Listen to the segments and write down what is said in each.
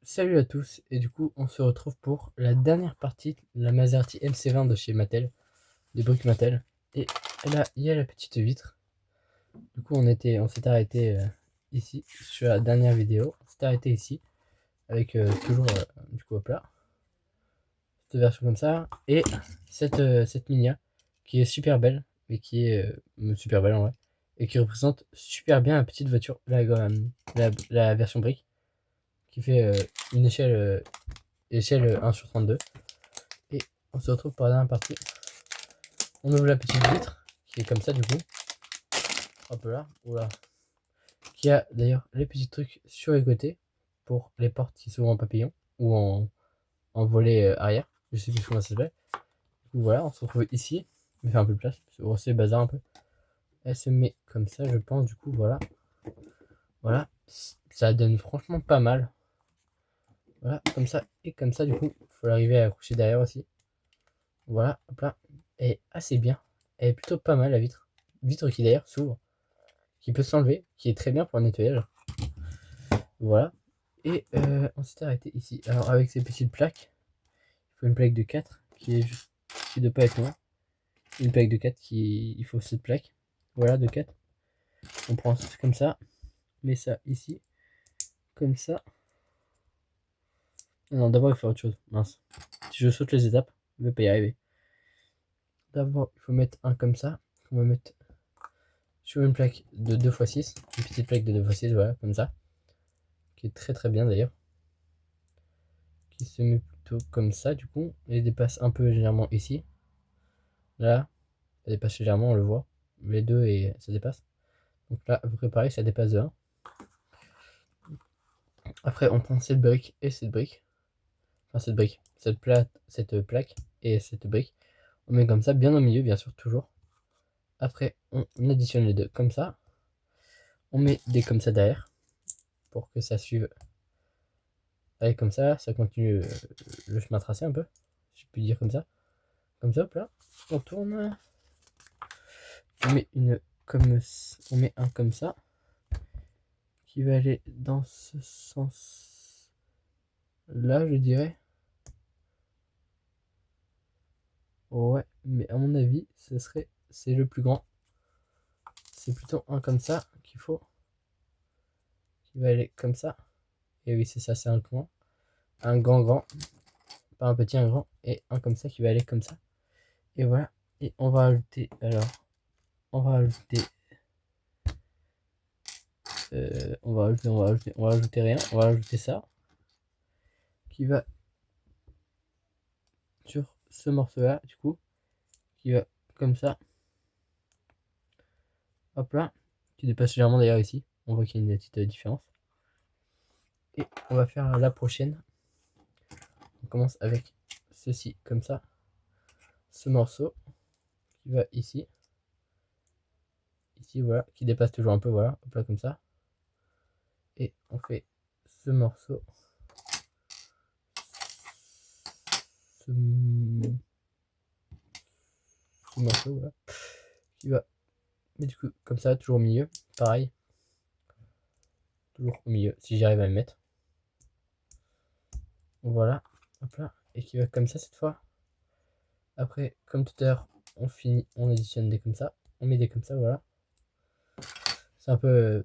Salut à tous, et du coup on se retrouve pour la dernière partie de la Maserati MC20 de chez Mattel, des briques Mattel. Et là il y a la petite vitre. Du coup on s'est arrêté ici sur la dernière vidéo. On s'est arrêté ici avec toujours du coup hop là, cette version comme ça et cette Minia qui est super belle et qui est super belle en vrai et qui représente super bien la petite voiture, la version brique qui fait une échelle 1 sur 32. Et on se retrouve pour la dernière partie. On ouvre la petite vitre qui est comme ça du coup. Hop là, oula. Qui a d'ailleurs les petits trucs sur les côtés pour les portes qui s'ouvrent en papillon ou en volet arrière. Je sais plus comment ça s'appelle. Du coup voilà, on se retrouve ici. On fait un peu de place. C'est bazar un peu. Elle se met comme ça, je pense. Du coup voilà. Voilà. Ça donne franchement pas mal. Voilà, comme ça et comme ça. Du coup, il faut l'arriver à accrocher derrière aussi. Voilà, hop là. Elle est assez bien. Elle est plutôt pas mal la vitre. Vitre qui d'ailleurs s'ouvre, qui peut s'enlever, qui est très bien pour le nettoyage. Voilà. Et on s'est arrêté ici. Alors avec ces petites plaques, il faut une plaque de 4 qui est juste, qui ne doit pas être loin. Une plaque de 4 qui. Il faut cette plaque. Voilà, de 4. On prend comme ça. On met ça ici. Comme ça. Non, d'abord il faut autre chose. Mince. Si je saute les étapes, je ne vais pas y arriver. D'abord, il faut mettre un comme ça. On va mettre sur une plaque de 2x6. Une petite plaque de 2x6, voilà, comme ça. Qui est très très bien d'ailleurs. Qui se met plutôt comme ça du coup. Elle dépasse un peu légèrement ici. Là, ça dépasse légèrement, on le voit. Les deux et ça dépasse. Donc là, à peu près pareil, ça dépasse de 1. Après, on prend cette brique et cette brique. Enfin, cette plaque et cette brique. On met comme ça, bien au milieu, bien sûr, toujours. Après, on additionne les deux comme ça. On met des comme ça derrière pour que ça suive. Allez, comme ça continue le chemin tracé un peu. Si je puis dire comme ça. Comme ça, hop là. On tourne. On met on met un comme ça qui va aller dans ce sens là, je dirais. Ouais, mais à mon avis c'est le plus grand. C'est plutôt un comme ça qu'il faut, qui va aller comme ça. Et oui, c'est ça, c'est un grand, pas un petit, un grand, et un comme ça qui va aller comme ça. Et voilà. Et on va ajouter on va ajouter on va ajouter rien, on va ajouter ça qui va sur ce morceau là du coup, qui va comme ça, hop là, qui dépasse légèrement d'ailleurs ici, on voit qu'il y a une petite différence. Et on va faire la prochaine. On commence avec ceci comme ça, ce morceau qui va ici, voilà, qui dépasse toujours un peu, voilà, hop là comme ça. Et on fait ce morceau, ce voilà, qui va, mais du coup comme ça, toujours au milieu, pareil, toujours au milieu, si j'arrive à le mettre. Voilà, hop là, et qui va comme ça cette fois. Après, comme tout à l'heure, on finit, on additionne des comme ça, on met des comme ça, voilà. C'est un peu,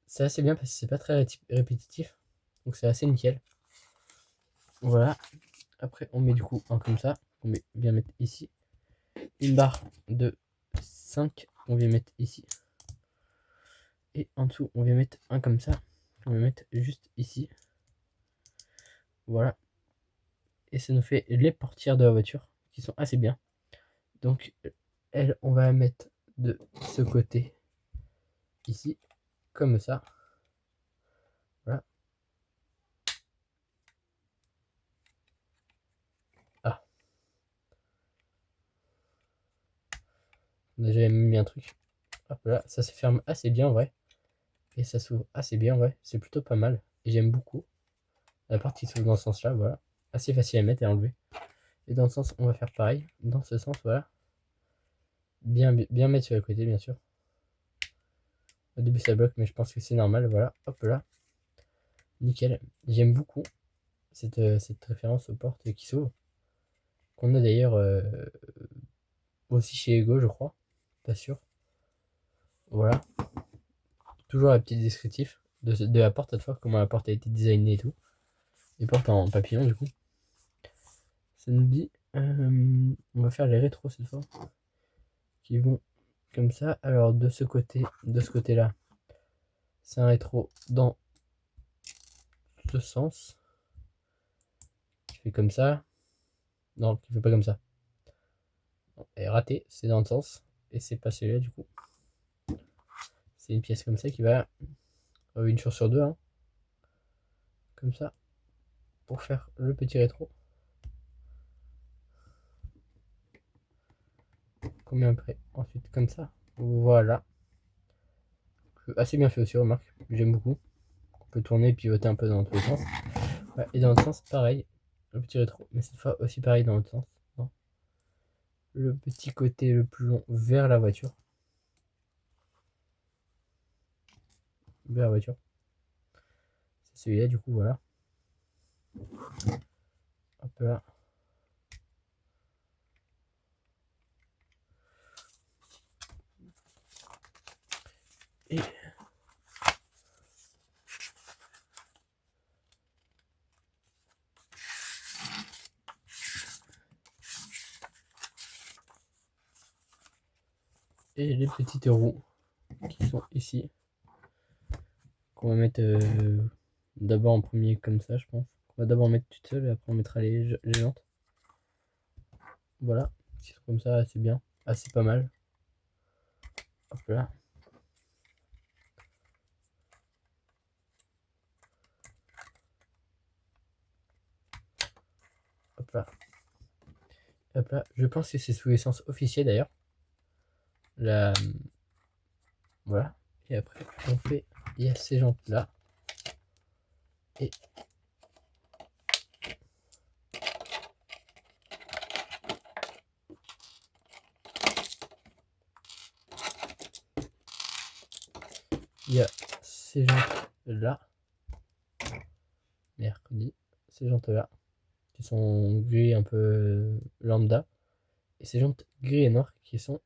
c'est assez bien parce que c'est pas très répétitif, donc c'est assez nickel. Voilà. Après, on met du coup un comme ça, on vient mettre ici. Une barre de 5, on vient mettre ici. Et en dessous, on vient mettre un comme ça, on va mettre juste ici. Voilà. Et ça nous fait les portières de la voiture qui sont assez bien. Donc, elle, on va la mettre de ce côté ici, comme ça. Voilà. Ah, on a déjà mis un truc. Hop là, ça se ferme assez bien en vrai. Et ça s'ouvre assez bien en vrai. C'est plutôt pas mal. Et j'aime beaucoup la partie qui s'ouvre dans ce sens là. Voilà. Assez facile à mettre et à enlever. Et dans le sens, on va faire pareil. Dans ce sens, voilà. Bien mettre sur le côté, bien sûr. Au début, ça bloque, mais je pense que c'est normal. Voilà. Hop là. nickel. J'aime beaucoup cette référence aux portes qui s'ouvrent, qu'on a d'ailleurs aussi chez Ego, je crois, pas sûr. Voilà, toujours un petit descriptif de la porte cette fois, comment la porte a été designée et tout. Les portes en papillon du coup. Ça nous dit, on va faire les rétros cette fois, qui vont comme ça. Alors de ce côté-là, c'est un rétro dans ce sens, qui fait comme ça. Non, qui fait pas comme ça. Elle est ratée, c'est dans le sens, et c'est pas celui-là du coup. C'est une pièce comme ça qui va une chance sur deux, hein, comme ça, pour faire le petit rétro. Combien après? Ensuite comme ça, voilà. Assez bien fait aussi, remarque, j'aime beaucoup. On peut tourner et pivoter un peu dans tous les sens. Ouais, et dans l'autre sens, pareil, le petit rétro, mais cette fois aussi pareil dans l'autre sens. Non. Le petit côté le plus long vers la voiture. Vers la voiture. C'est celui-là, du coup, voilà. Hop là. Et les petites roues qui sont ici, qu'on va mettre d'abord en premier comme ça, je pense. On va d'abord mettre toute seule et après on mettra les jantes. Voilà, qui sont comme ça, assez bien, assez pas mal. Hop là. Hop là. Hop là. Je pense que c'est sous essence officielle d'ailleurs. La... Voilà. Et après, on fait. Il y a ces jantes là. Et il y a ces jantes là. Mercredi. Ces jantes là. Qui sont gris un peu lambda. Et ces jantes gris et noires qui sont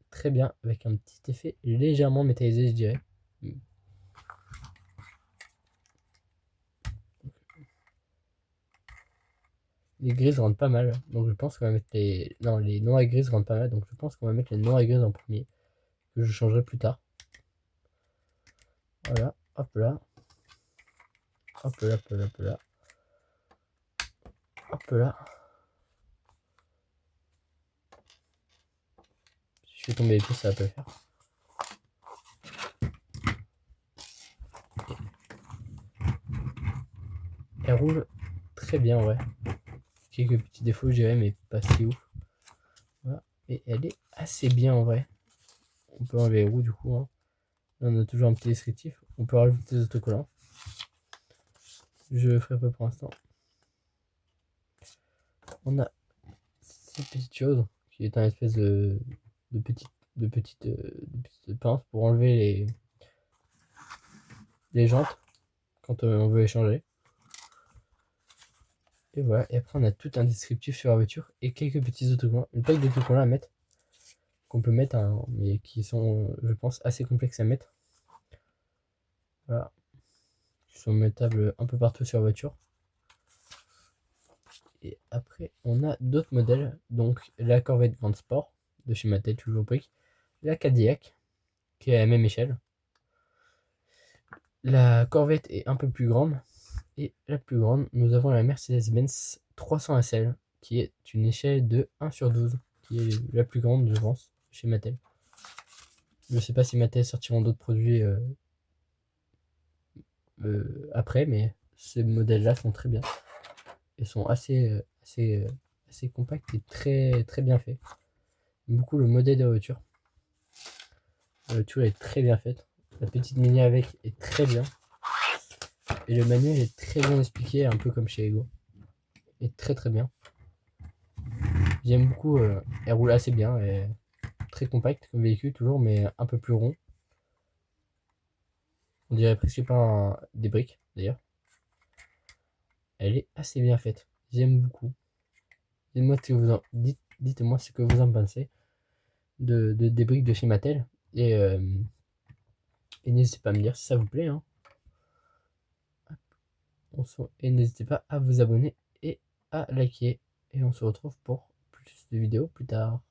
très bien. Avec un petit effet légèrement métallisé, je dirais. Les grises rendent pas mal. Donc je pense qu'on va mettre les. Non, les noirs et grises rendent pas mal. Donc je pense qu'on va mettre les noirs et grises en premier. Que je changerai plus tard. Voilà. Hop là. Hop là, hop là, hop là. Hop là. Si je fais tomber les pièces, ça va pas le faire. Elle roule très bien, ouais. Quelques petits défauts, je dirais, mais pas si ouf. Voilà. Et elle est assez bien en vrai. On peut enlever les roues du coup. Hein. Là, on a toujours un petit descriptif. On peut rajouter des autocollants. Je le ferai pas pour l'instant. On a cette petite chose qui est un espèce de petite pince pour enlever les jantes quand on veut les changer. Et voilà, et après on a tout un descriptif sur la voiture et quelques petits autocollants, une pack d'autocollants à mettre, qu'on peut mettre, hein, mais qui sont, je pense, assez complexes à mettre. Voilà, qui sont mettables un peu partout sur la voiture. Et après, on a d'autres modèles, donc la Corvette Grand Sport de chez Mattel, toujours brique, la Cadillac, qui est à la même échelle. La Corvette est un peu plus grande, et la plus grande, nous avons la Mercedes-Benz 300 SL, qui est une échelle de 1/12, qui est la plus grande, je pense, chez Mattel. Je sais pas si Mattel sortiront d'autres produits après, mais ces modèles-là sont très bien et sont assez compacts et très, très bien faits. J'aime beaucoup le modèle de la voiture. La voiture est très bien faite. La petite mini avec est très bien. Et le manuel est très bien expliqué, un peu comme chez Ego. Et très très bien. J'aime beaucoup. Elle roule assez bien. Et très compacte comme véhicule, toujours, mais un peu plus rond. On dirait presque pas des briques, d'ailleurs. elle est assez bien faite. J'aime beaucoup. Dites-moi ce que vous en, dites-moi ce que vous en pensez des briques de chez Mattel. Et n'hésitez pas à me dire si ça vous plaît, hein. Et n'hésitez pas à vous abonner et à liker. Et on se retrouve pour plus de vidéos plus tard.